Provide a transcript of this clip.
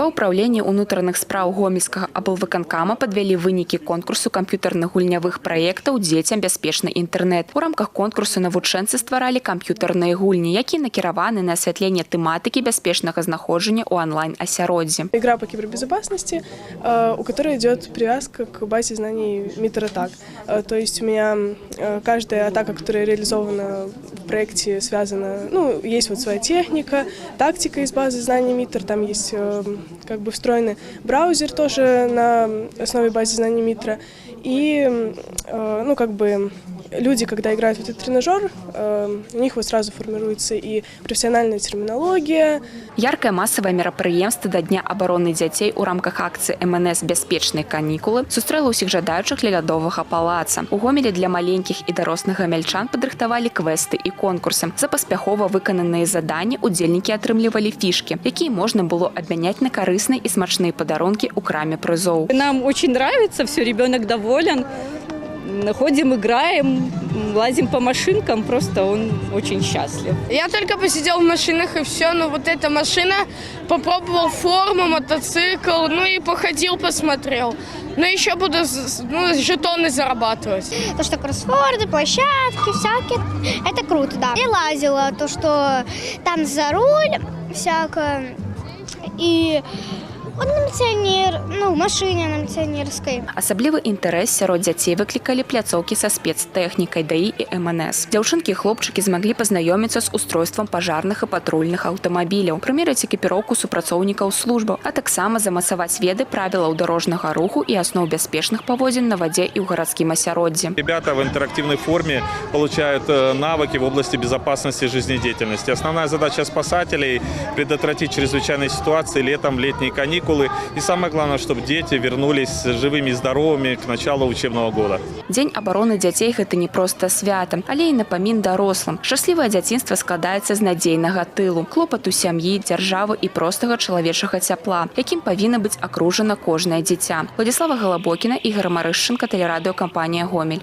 Па ўпраўленні ўнутраных спраў гомельскага аблвыканкама падвялі вынікі конкурсу камп'ютарных гульнявых праектаў «Дзецям бяспечны інтэрнэт». У рамках конкурсу навучэнцы стваралі камп'ютарныя гульні, якія накіраваны на асвятленне тэматыкі бяспечнага знаходжання ў онлайн-асяроддзі. Игра по кибербезопасности, у которой идет привязка к базе знаний МИТР атак. То есть у меня каждая атака, которая реализована в проекте, связана, есть вот своя техника, тактика из базы знаний МИТР, там есть как бы встроенный браузер тоже на основе базы знаний МИТРа. И, люди, когда играют в этот тренажер, у них вот сразу формируется и профессиональная терминология. Яркае масавае мерапрыемства да Дня абароны дзяцей у рамках акцыі МНС «Бяспечныя канікулы» сустрэла ўсіх жадаючых ля лядовага палаца. У Гомелі для маленькіх і дарослых гамяльчан падрыхтавалі квесты і конкурсы. За паспяхова выкананыя заданні удзельнікі атрымлівалі фішкі, якія можна было абмяняць на карысныя і смачныя падарункі ў краме прызоў. Нам очень нравится, все, ребенок доволен. Ходим, играем, лазим по машинкам, просто он очень счастлив. Я только посидел в машинах и все, но вот эта машина, попробовал форму, мотоцикл, и походил, посмотрел. Но еще буду жетоны зарабатывать. То, что кроссворды, площадки всякие, это круто, да. И лазила, то, что там за руль всякое, и... на міліцыянер, машине на міліцыянерскай. Асаблівы інтарэс сярод дзяцей выклікалі пляцоўкі са спецтэхнікай ДАІ і МНС. Дзяўчынкі і хлопчыкі змаглі пазнаёміцца з устройствам пажарных і патрульных аўтамабіляў, прымерыць экіпіроўку супрацоўнікаў службаў, а таксама замацаваць веды правілаў дарожнага руху і аснов бяспечных паводзін на вадзе і ў гарадскім асяроддзі. Ребята в интерактивной форме получают навыки в области безопасности жизнедеятельности. Основная задача спасателей – предотвратить чрезвычайные ситуации летом, в летние каникулы. И самое главное, чтобы дети вернулись живыми и здоровыми к началу учебного года. Дзень абароны дзяцей – гэта не проста свята, але і напамін дарослым. Шчаслівае дзяцінства складаецца з надзейнага тылу, клопату сям'і, дзяржавы і простага чалавечага цяпла, якім павінна быць акружана кожнае дзіця. Владислава Галабокіна, Ігор Марышченко, тэлерадыёкампанія «Гомель».